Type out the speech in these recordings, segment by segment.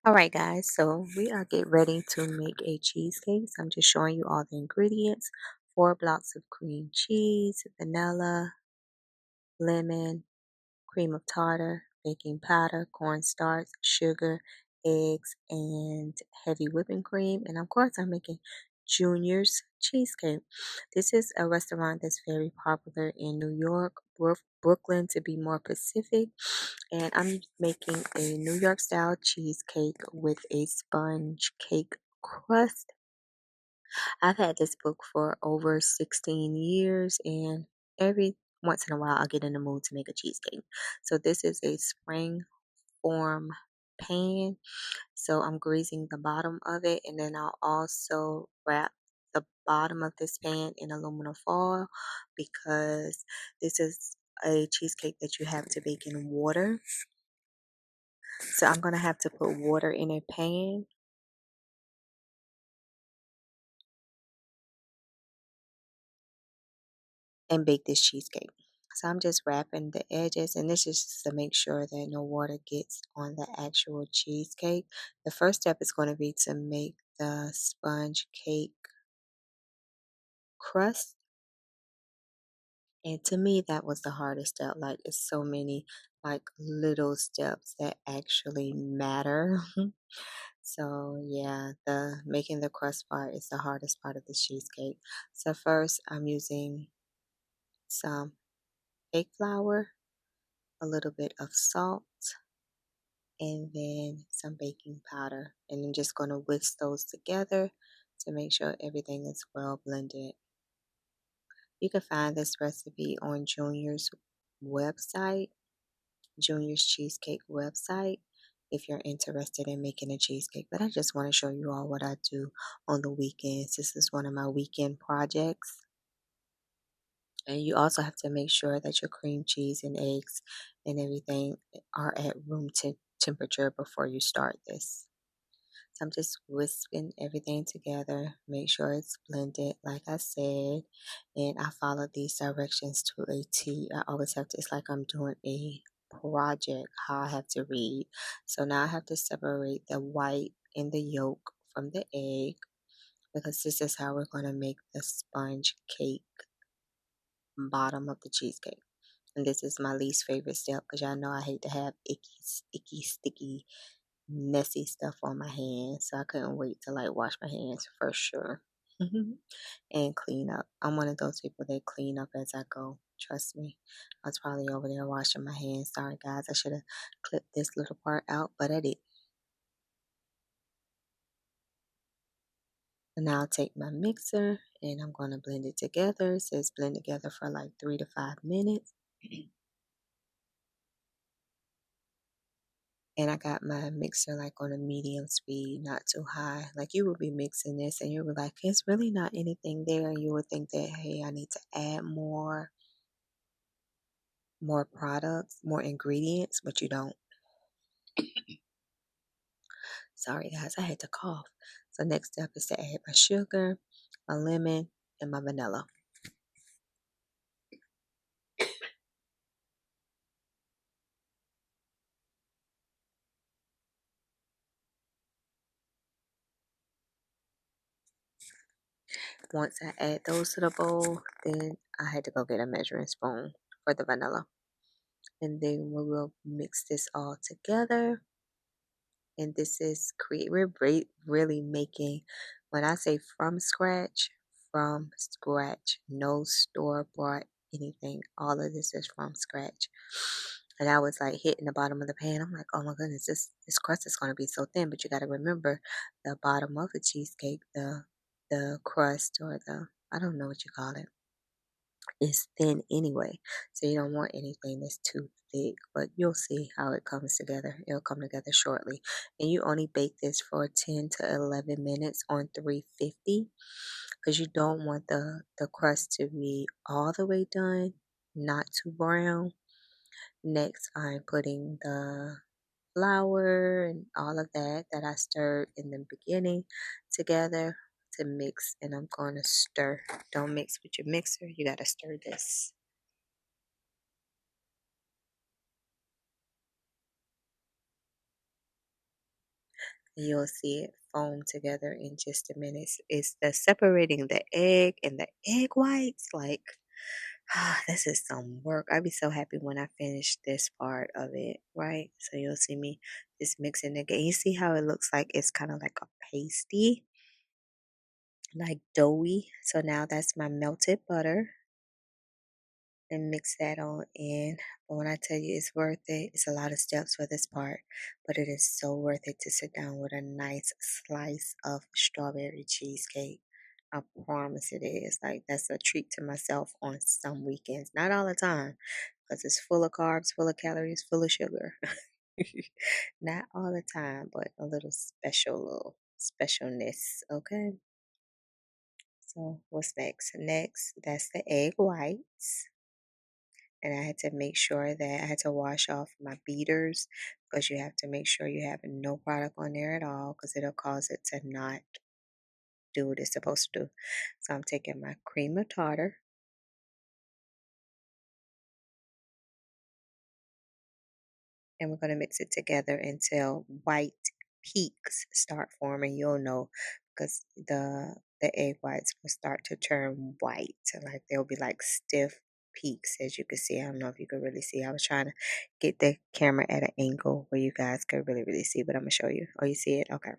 All right, guys, so we are getting ready to make a cheesecake. So I'm just showing you all the ingredients. 4 blocks of cream cheese, vanilla, lemon, cream of tartar, baking powder, cornstarch, sugar, eggs, and heavy whipping cream. And of course, I'm making Junior's Cheesecake. This is a restaurant that's very popular in New York, Brooklyn to be more specific. And I'm making a New York style cheesecake with a sponge cake crust. I've had this book for over 16 years, and every once in a while, I'll get in the mood to make a cheesecake. So, this is a spring form pan. So, I'm greasing the bottom of it, and then I'll also wrap the bottom of this pan in aluminum foil because this is a cheesecake that you have to bake in water. So, I'm going to have to put water in a pan and bake this cheesecake. So I'm just wrapping the edges, and this is just to make sure that no water gets on the actual cheesecake. The first step is going to be to make the sponge cake crust. And to me, that was the hardest step. Like, it's so many like little steps that actually matter. So yeah, the making the crust part is the hardest part of the cheesecake. So first, I'm using some cake flour, a little bit of salt, and then some baking powder. And I'm just going to whisk those together to make sure everything is well blended. You can find this recipe on Junior's website, Junior's Cheesecake website, if you're interested in making a cheesecake. But I just want to show you all what I do on the weekends. This is one of my weekend projects. And you also have to make sure that your cream cheese and eggs and everything are at temperature before you start this. So I'm just whisking everything together, make sure it's blended, like I said, and I follow these directions to a T. I always have to, it's like I'm doing a project, how I have to read. So now I have to separate the white and the yolk from the egg because this is how we're going to make the sponge cake bottom of the cheesecake. And this is my least favorite step because y'all know I hate to have icky, sticky, messy stuff on my hands. So I couldn't wait to like wash my hands for sure. And clean up. I'm one of those people that clean up as I go. Trust me. I was probably over there washing my hands. Sorry guys, I should have clipped this little part out, but I did. And now I'll take my mixer and I'm going to blend it together. It says blend together for like 3 to 5 minutes. And I got my mixer like on a medium speed, not too high. Like you would be mixing this and you would like, it's really not anything there. And you would think that, hey, I need to add more products, more ingredients, but you don't. Sorry guys, I had to cough. So next step is to add my sugar, my lemon, and my vanilla. Once I add those to the bowl, then I had to go get a measuring spoon for the vanilla. And then we will mix this all together. And this is really making, when I say from scratch, no store bought anything. All of this is from scratch. And I was like hitting the bottom of the pan. I'm like, oh my goodness, this crust is going to be so thin. But you got to remember the bottom of the cheesecake, the crust or the, I don't know what you call it, is thin anyway. So you don't want anything that's too thick, but you'll see how it comes together. It'll come together shortly. And you only bake this for 10 to 11 minutes on 350 because you don't want the crust to be all the way done, not too brown. Next, I'm putting the flour and all of that I stirred in the beginning together to mix, and I'm going to stir. Don't mix with your mixer. You got to stir this. You'll see it foam together in just a minute. It's the separating the egg and the egg whites. Like, this is some work. I'll be so happy when I finish this part of it, right? So you'll see me just mixing it again. You see how it looks like it's kind of like a pasty, like doughy. So now that's my melted butter and mix that on in. But when I tell you it's worth it, it's a lot of steps for this part, but it is so worth it to sit down with a nice slice of strawberry cheesecake. I promise it is. Like, that's a treat to myself on some weekends. Not all the time, because it's full of carbs, full of calories, full of sugar. Not all the time, but a little specialness. Okay. So what's next? Next, that's the egg whites. And I had to make sure that I had to wash off my beaters because you have to make sure you have no product on there at all because it'll cause it to not do what it's supposed to do. So I'm taking my cream of tartar and we're going to mix it together until white peaks start forming. You'll know because the egg whites will start to turn white. Like they'll be like stiff peaks, as you can see. I don't know if you can really see. I was trying to get the camera at an angle where you guys could really see, but I'm gonna show you. Oh, you see it? Okay.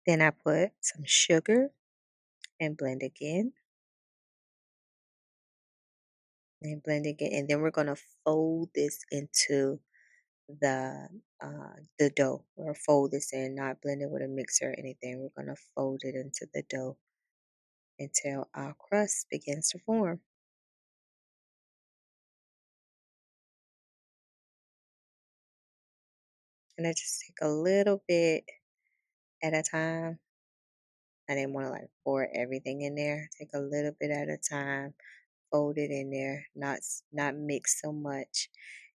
Then I put some sugar and blend again and blend again, and then we're gonna fold this into the the dough. We'll fold this in, not blend it with a mixer or anything. We're gonna fold it into the dough until our crust begins to form. And I just take a little bit at a time. I didn't want to like pour everything in there. Take a little bit at a time, fold it in there, not mix so much,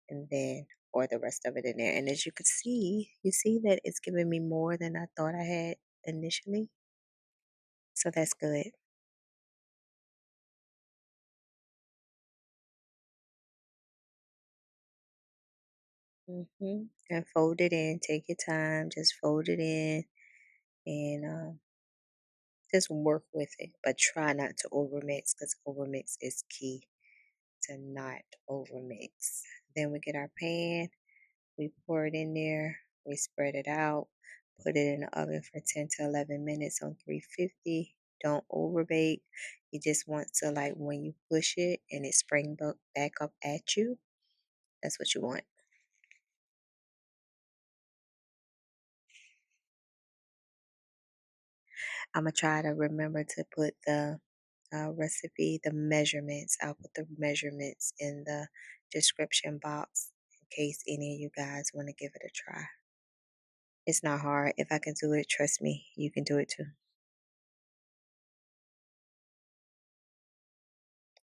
and then pour the rest of it in there. And as you can see, you see that it's giving me more than I thought I had initially. So that's good. And fold it in. Take your time. Just fold it in and just work with it. But try not to overmix because overmix is key to not overmix. Then we get our pan. We pour it in there. We spread it out. Put it in the oven for 10 to 11 minutes on 350. Don't overbake. You just want to, like, when you push it and it back up at you, that's what you want. I'm going to try to remember to put the recipe, the measurements. I'll put the measurements in the description box in case any of you guys want to give it a try. It's not hard. If I can do it, trust me, you can do it too.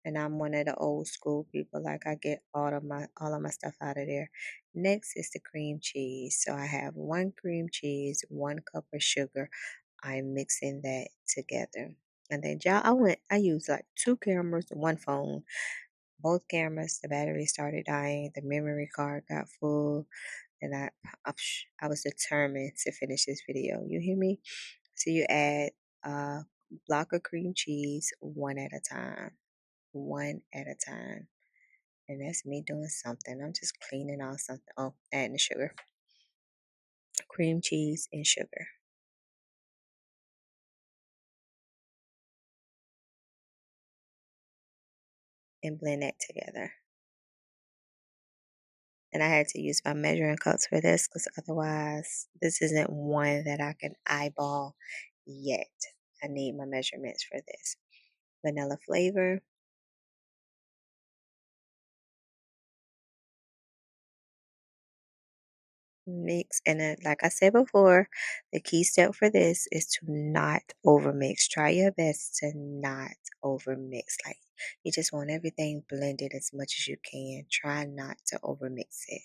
And I'm one of the old school people. Like I get all of my stuff out of there. Next is the cream cheese. So I have 1 cream cheese, 1 cup of sugar. I'm mixing that together. And then y'all, I used like 2 cameras, 1 phone. Both cameras, the battery started dying, the memory card got full, and I was determined to finish this video. You hear me? So you add a block of cream cheese one at a time, one at a time. And that's me doing something. I'm just cleaning off something. Oh, adding the sugar, cream cheese and sugar, and blend that together. And I had to use my measuring cups for this because otherwise, this isn't one that I can eyeball yet. I need my measurements for this. Vanilla flavor, mix. And then, like I said before, the key step for this is to not overmix. Try your best to not overmix. Like, you just want everything blended as much as you can. Try not to overmix it.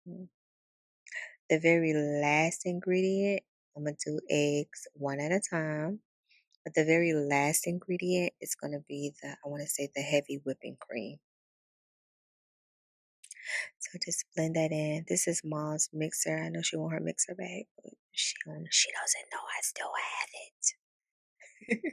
Mm. The very last ingredient I'm going to do eggs one at a time. But the very last ingredient is going to be I want to say the heavy whipping cream. So just blend that in. This is Mom's mixer. I know she want her mixer back, but she doesn't know I still have it.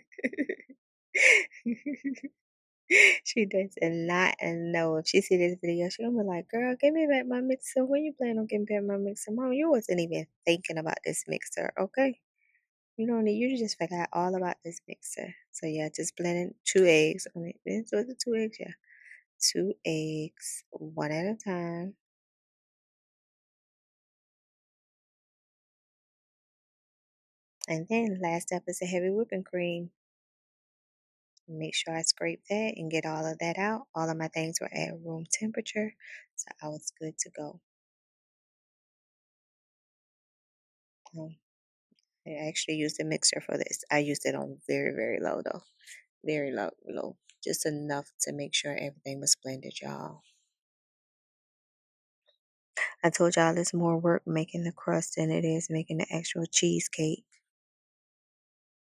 She does not know. If she see this video, she gonna be like, "Girl, give me back my mixer. When you plan on giving back my mixer, Mom? You wasn't even thinking about this mixer, okay? You just forgot all about this mixer. So yeah, just blending 2 eggs on it. This was the 2 eggs, yeah. 2 eggs, one at a time. And then last step is a heavy whipping cream. Make sure I scrape that and get all of that out. All of my things were at room temperature, so I was good to go. I actually used a mixer for this. I used it on very, very low though. Very low, low. Just enough to make sure everything was blended, y'all. I told y'all it's more work making the crust than it is making the actual cheesecake.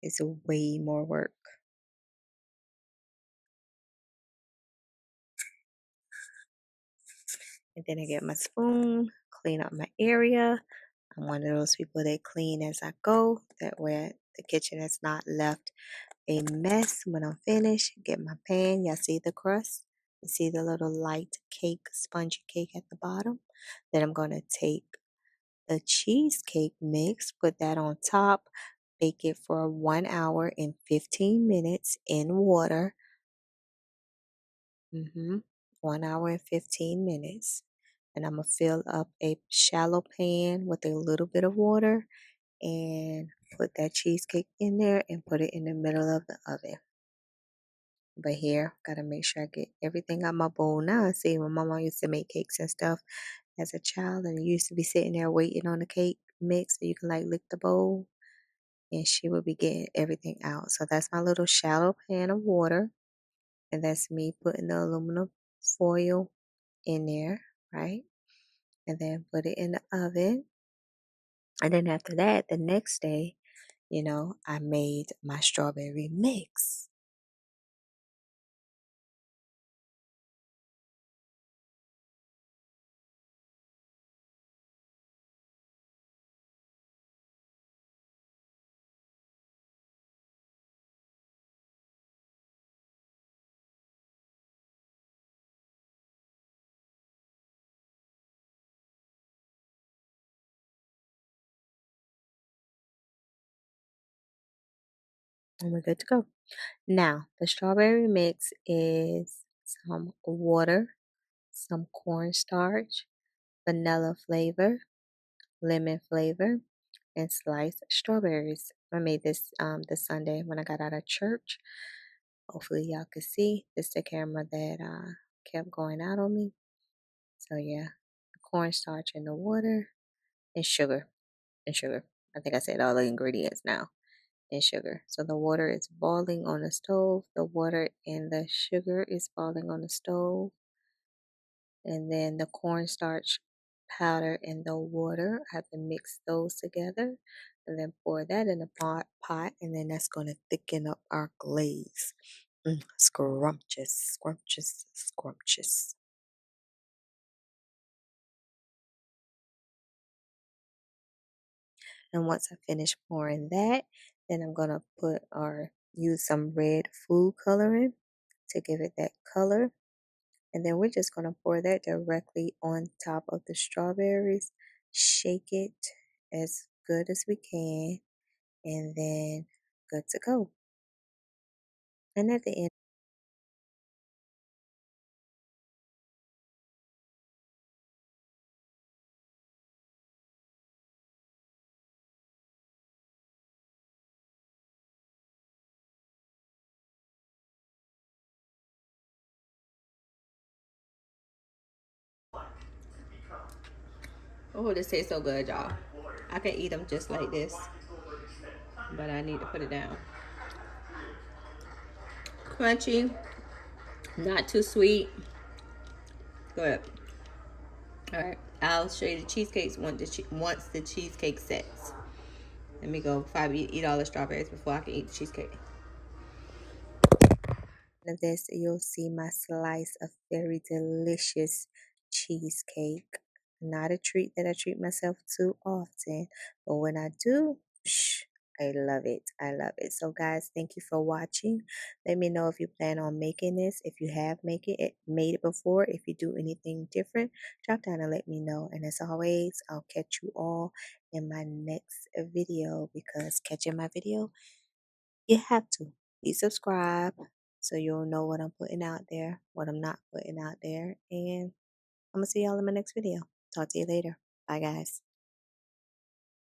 It's way more work. And then I get my spoon, clean up my area. I'm one of those people that clean as I go. That way the kitchen is not left a mess when I'm finished. Get my pan. Y'all see the crust? You see the little light cake, spongy cake at the bottom? Then I'm going to take the cheesecake mix, put that on top, bake it for 1 hour and 15 minutes in water. 1 hour and 15 minutes. And I'm going to fill up a shallow pan with a little bit of water and put that cheesecake in there and put it in the middle of the oven. But here, gotta make sure I get everything out my bowl now. See, when my mom used to make cakes and stuff as a child, and you used to be sitting there waiting on the cake mix so you can like lick the bowl, and she would be getting everything out. So that's my little shallow pan of water, and that's me putting the aluminum foil in there, right? And then put it in the oven. And then after that, the next day, I made my strawberry mix. And we're good to go. Now, the strawberry mix is some water, some cornstarch, vanilla flavor, lemon flavor, and sliced strawberries. I made this this Sunday when I got out of church. Hopefully y'all could see. This the camera that kept going out on me. So yeah, cornstarch in the water and sugar. And sugar. I think I said all the ingredients now. And sugar. So the water is boiling on the stove. The water and the sugar is boiling on the stove. And then the cornstarch powder and the water. I have to mix those together and then pour that in a pot, and then that's going to thicken up our glaze. Scrumptious, scrumptious, scrumptious. And once I finish pouring that, then I'm going to put or use some red food coloring to give it that color. And then we're just going to pour that directly on top of the strawberries. Shake it as good as we can. And then good to go. And at the end, oh, this tastes so good, y'all. I can eat them just like this, but I need to put it down. Crunchy, not too sweet. Good. All right, I'll show you the cheesecakes once the cheesecake sets. Let me go probably eat all the strawberries before I can eat the cheesecake. Of this, you'll see my slice of very delicious cheesecake. Not a treat that I treat myself to often, but when I do, I love it. I love it. So, guys, thank you for watching. Let me know if you plan on making this. If you have made it before, if you do anything different, drop down and let me know. And as always, I'll catch you all in my next video, because catching my video, you have to. Please subscribe so you'll know what I'm putting out there, what I'm not putting out there. And I'm going to see y'all in my next video. Talk to you later. Bye, guys.